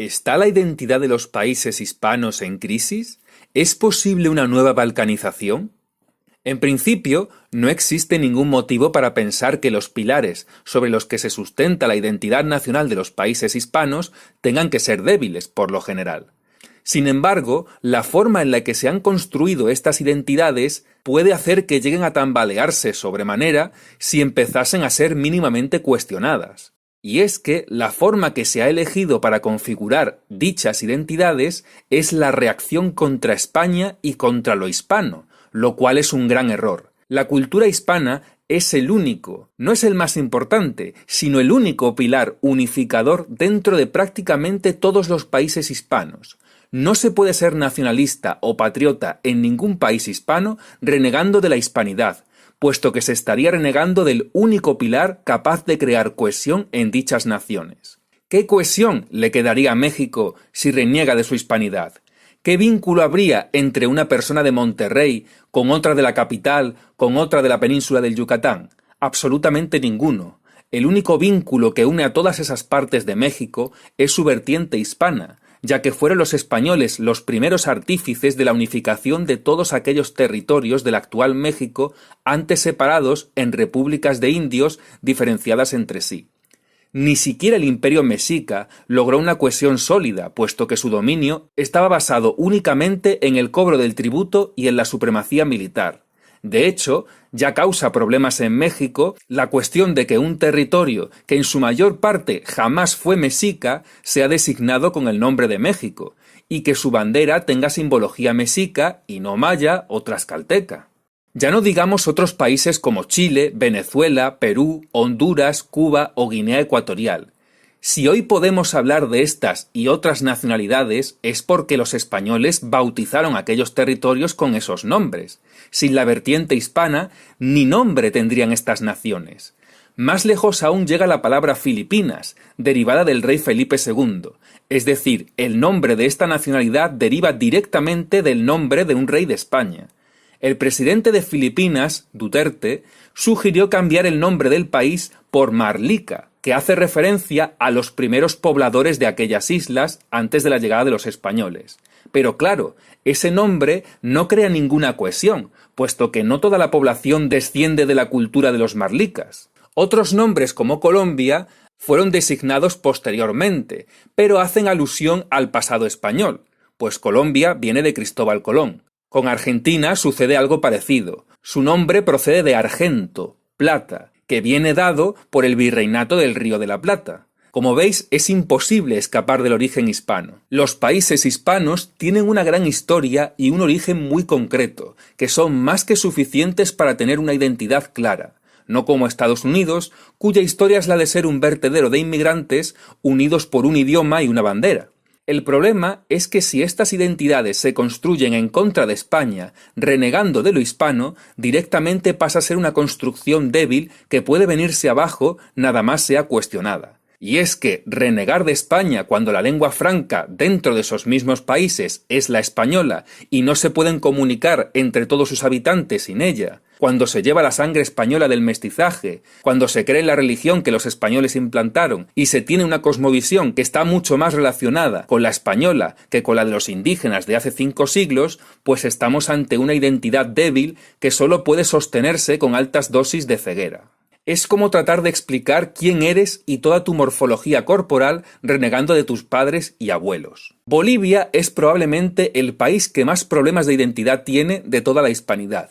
¿Está la identidad de los países hispanos en crisis? ¿Es posible una nueva balcanización? En principio, no existe ningún motivo para pensar que los pilares sobre los que se sustenta la identidad nacional de los países hispanos tengan que ser débiles, por lo general. Sin embargo, la forma en la que se han construido estas identidades puede hacer que lleguen a tambalearse sobremanera si empezasen a ser mínimamente cuestionadas. Y es que la forma que se ha elegido para configurar dichas identidades es la reacción contra España y contra lo hispano, lo cual es un gran error. La cultura hispana es el único, no es el más importante, sino el único pilar unificador dentro de prácticamente todos los países hispanos. No se puede ser nacionalista o patriota en ningún país hispano renegando de la hispanidad, puesto que se estaría renegando del único pilar capaz de crear cohesión en dichas naciones. ¿Qué cohesión le quedaría a México si reniega de su hispanidad? ¿Qué vínculo habría entre una persona de Monterrey con otra de la capital, con otra de la península del Yucatán? Absolutamente ninguno. El único vínculo que une a todas esas partes de México es su vertiente hispana, ya que fueron los españoles los primeros artífices de la unificación de todos aquellos territorios del actual México antes separados en repúblicas de indios diferenciadas entre sí. Ni siquiera el imperio mexica logró una cohesión sólida, puesto que su dominio estaba basado únicamente en el cobro del tributo y en la supremacía militar. De hecho, ya causa problemas en México la cuestión de que un territorio que en su mayor parte jamás fue mexica sea designado con el nombre de México, y que su bandera tenga simbología mexica y no maya o tlaxcalteca. Ya no digamos otros países como Chile, Venezuela, Perú, Honduras, Cuba o Guinea Ecuatorial. Si hoy podemos hablar de estas y otras nacionalidades es porque los españoles bautizaron aquellos territorios con esos nombres. Sin la vertiente hispana, ni nombre tendrían estas naciones. Más lejos aún llega la palabra Filipinas, derivada del rey Felipe II. Es decir, el nombre de esta nacionalidad deriva directamente del nombre de un rey de España. El presidente de Filipinas, Duterte, sugirió cambiar el nombre del país por Marlica, que hace referencia a los primeros pobladores de aquellas islas antes de la llegada de los españoles. Pero claro, ese nombre no crea ninguna cohesión, puesto que no toda la población desciende de la cultura de los marlicas. Otros nombres como Colombia fueron designados posteriormente, pero hacen alusión al pasado español, pues Colombia viene de Cristóbal Colón. Con Argentina sucede algo parecido. Su nombre procede de Argento, plata, que viene dado por el virreinato del Río de la Plata. Como veis, es imposible escapar del origen hispano. Los países hispanos tienen una gran historia y un origen muy concreto, que son más que suficientes para tener una identidad clara, no como Estados Unidos, cuya historia es la de ser un vertedero de inmigrantes unidos por un idioma y una bandera. El problema es que si estas identidades se construyen en contra de España, renegando de lo hispano, directamente pasa a ser una construcción débil que puede venirse abajo nada más sea cuestionada. Y es que renegar de España cuando la lengua franca dentro de esos mismos países es la española y no se pueden comunicar entre todos sus habitantes sin ella, cuando se lleva la sangre española del mestizaje, cuando se cree en la religión que los españoles implantaron y se tiene una cosmovisión que está mucho más relacionada con la española que con la de los indígenas de hace 5 siglos, pues estamos ante una identidad débil que solo puede sostenerse con altas dosis de ceguera. Es como tratar de explicar quién eres y toda tu morfología corporal renegando de tus padres y abuelos. Bolivia es probablemente el país que más problemas de identidad tiene de toda la hispanidad.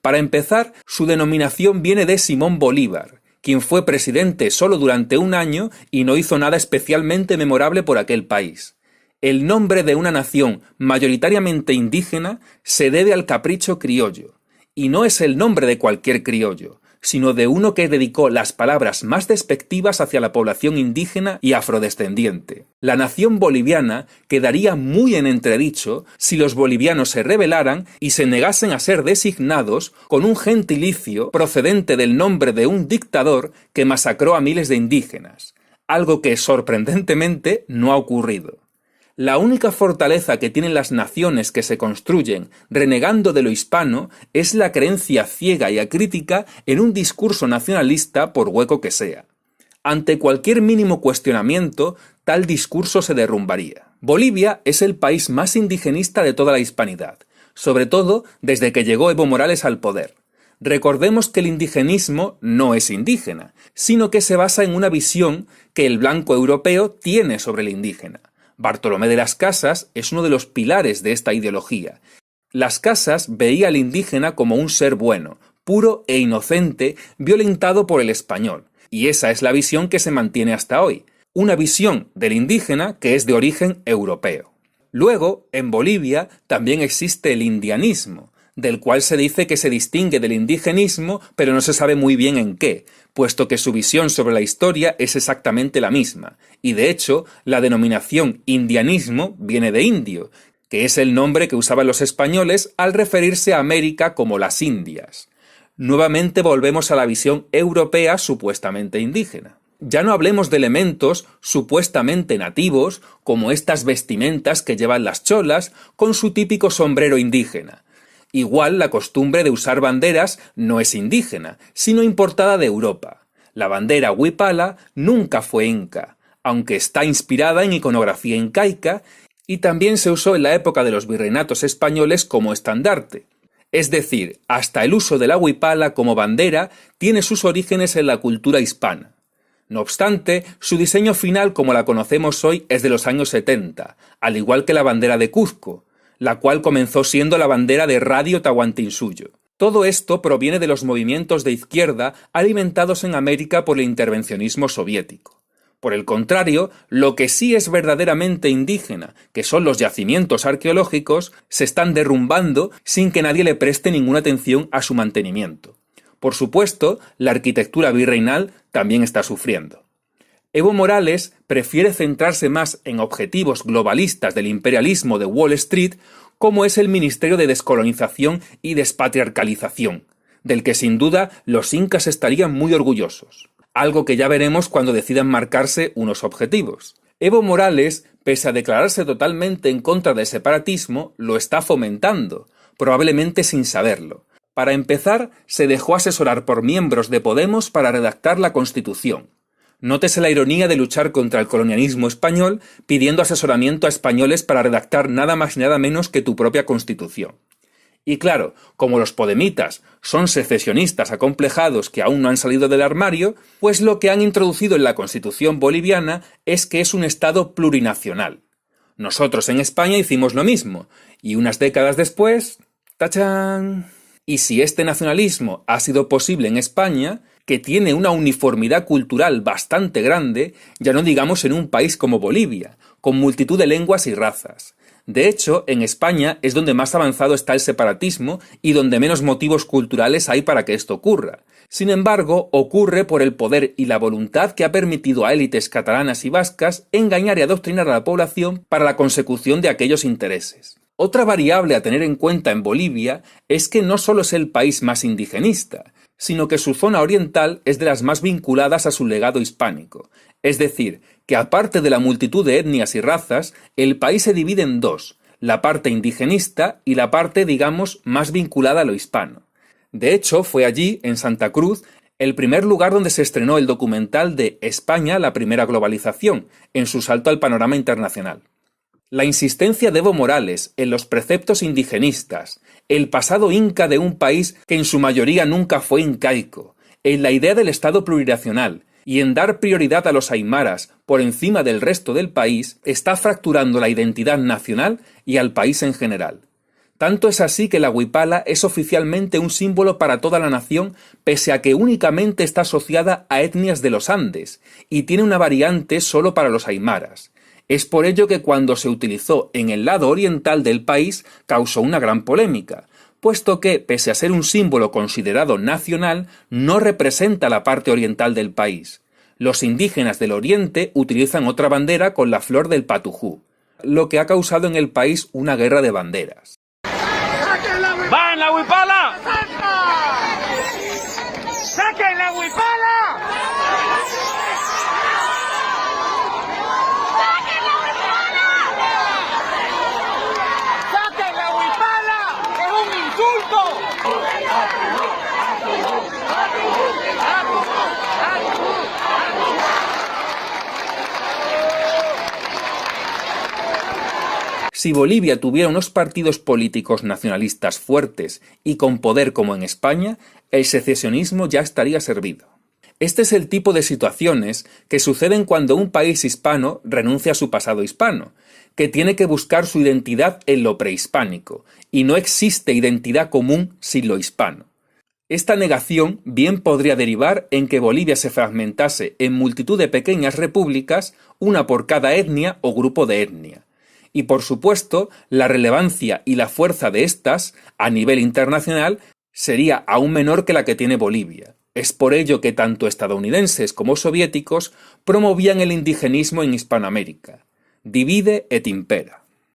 Para empezar, su denominación viene de Simón Bolívar, quien fue presidente solo durante un año y no hizo nada especialmente memorable por aquel país. El nombre de una nación mayoritariamente indígena se debe al capricho criollo, y no es el nombre de cualquier criollo, sino de uno que dedicó las palabras más despectivas hacia la población indígena y afrodescendiente. La nación boliviana quedaría muy en entredicho si los bolivianos se rebelaran y se negasen a ser designados con un gentilicio procedente del nombre de un dictador que masacró a miles de indígenas, algo que sorprendentemente no ha ocurrido. La única fortaleza que tienen las naciones que se construyen renegando de lo hispano es la creencia ciega y acrítica en un discurso nacionalista por hueco que sea. Ante cualquier mínimo cuestionamiento, tal discurso se derrumbaría. Bolivia es el país más indigenista de toda la hispanidad, sobre todo desde que llegó Evo Morales al poder. Recordemos que el indigenismo no es indígena, sino que se basa en una visión que el blanco europeo tiene sobre el indígena. Bartolomé de las Casas es uno de los pilares de esta ideología. Las Casas veía al indígena como un ser bueno, puro e inocente, violentado por el español. Y esa es la visión que se mantiene hasta hoy. Una visión del indígena que es de origen europeo. Luego, en Bolivia, también existe el indianismo, del cual se dice que se distingue del indigenismo, pero no se sabe muy bien en qué, puesto que su visión sobre la historia es exactamente la misma, y de hecho, la denominación indianismo viene de indio, que es el nombre que usaban los españoles al referirse a América como las Indias. Nuevamente volvemos a la visión europea supuestamente indígena. Ya no hablemos de elementos supuestamente nativos, como estas vestimentas que llevan las cholas con su típico sombrero indígena. Igual la costumbre de usar banderas no es indígena, sino importada de Europa. La bandera huipala nunca fue inca, aunque está inspirada en iconografía incaica y también se usó en la época de los virreinatos españoles como estandarte. Es decir, hasta el uso de la huipala como bandera tiene sus orígenes en la cultura hispana. No obstante, su diseño final como la conocemos hoy es de los años 70, al igual que la bandera de Cuzco, la cual comenzó siendo la bandera de Radio Tahuantinsuyo. Todo esto proviene de los movimientos de izquierda alimentados en América por el intervencionismo soviético. Por el contrario, lo que sí es verdaderamente indígena, que son los yacimientos arqueológicos, se están derrumbando sin que nadie le preste ninguna atención a su mantenimiento. Por supuesto, la arquitectura virreinal también está sufriendo. Evo Morales prefiere centrarse más en objetivos globalistas del imperialismo de Wall Street, como es el Ministerio de Descolonización y Despatriarcalización, del que sin duda los incas estarían muy orgullosos. Algo que ya veremos cuando decidan marcarse unos objetivos. Evo Morales, pese a declararse totalmente en contra del separatismo, lo está fomentando, probablemente sin saberlo. Para empezar, se dejó asesorar por miembros de Podemos para redactar la Constitución. Nótese la ironía de luchar contra el colonialismo español pidiendo asesoramiento a españoles para redactar nada más y nada menos que tu propia Constitución. Y claro, como los podemitas son secesionistas acomplejados que aún no han salido del armario, pues lo que han introducido en la Constitución boliviana es que es un Estado plurinacional. Nosotros en España hicimos lo mismo, y unas décadas después... ¡tachán! Y si este nacionalismo ha sido posible en España, que tiene una uniformidad cultural bastante grande, ya no digamos en un país como Bolivia, con multitud de lenguas y razas. De hecho, en España es donde más avanzado está el separatismo y donde menos motivos culturales hay para que esto ocurra. Sin embargo, ocurre por el poder y la voluntad que ha permitido a élites catalanas y vascas engañar y adoctrinar a la población para la consecución de aquellos intereses. Otra variable a tener en cuenta en Bolivia es que no solo es el país más indigenista, sino que su zona oriental es de las más vinculadas a su legado hispánico. Es decir, que aparte de la multitud de etnias y razas, el país se divide en dos, la parte indigenista y la parte, digamos, más vinculada a lo hispano. De hecho, fue allí, en Santa Cruz, el primer lugar donde se estrenó el documental de España, la primera globalización, en su salto al panorama internacional. La insistencia de Evo Morales en los preceptos indigenistas, el pasado inca de un país que en su mayoría nunca fue incaico, en la idea del Estado plurinacional y en dar prioridad a los aymaras por encima del resto del país, está fracturando la identidad nacional y al país en general. Tanto es así que la huipala es oficialmente un símbolo para toda la nación, pese a que únicamente está asociada a etnias de los Andes y tiene una variante solo para los aymaras. Es por ello que cuando se utilizó en el lado oriental del país causó una gran polémica, puesto que, pese a ser un símbolo considerado nacional, no representa la parte oriental del país. Los indígenas del oriente utilizan otra bandera con la flor del patujú, lo que ha causado en el país una guerra de banderas. ¡Va en la huipala! ¡Saquen la huipala! Si Bolivia tuviera unos partidos políticos nacionalistas fuertes y con poder como en España, el secesionismo ya estaría servido. Este es el tipo de situaciones que suceden cuando un país hispano renuncia a su pasado hispano, que tiene que buscar su identidad en lo prehispánico, y no existe identidad común sin lo hispano. Esta negación bien podría derivar en que Bolivia se fragmentase en multitud de pequeñas repúblicas, una por cada etnia o grupo de etnia. Y por supuesto, la relevancia y la fuerza de estas, a nivel internacional, sería aún menor que la que tiene Bolivia. Es por ello que tanto estadounidenses como soviéticos promovían el indigenismo en Hispanoamérica. Divide et impera.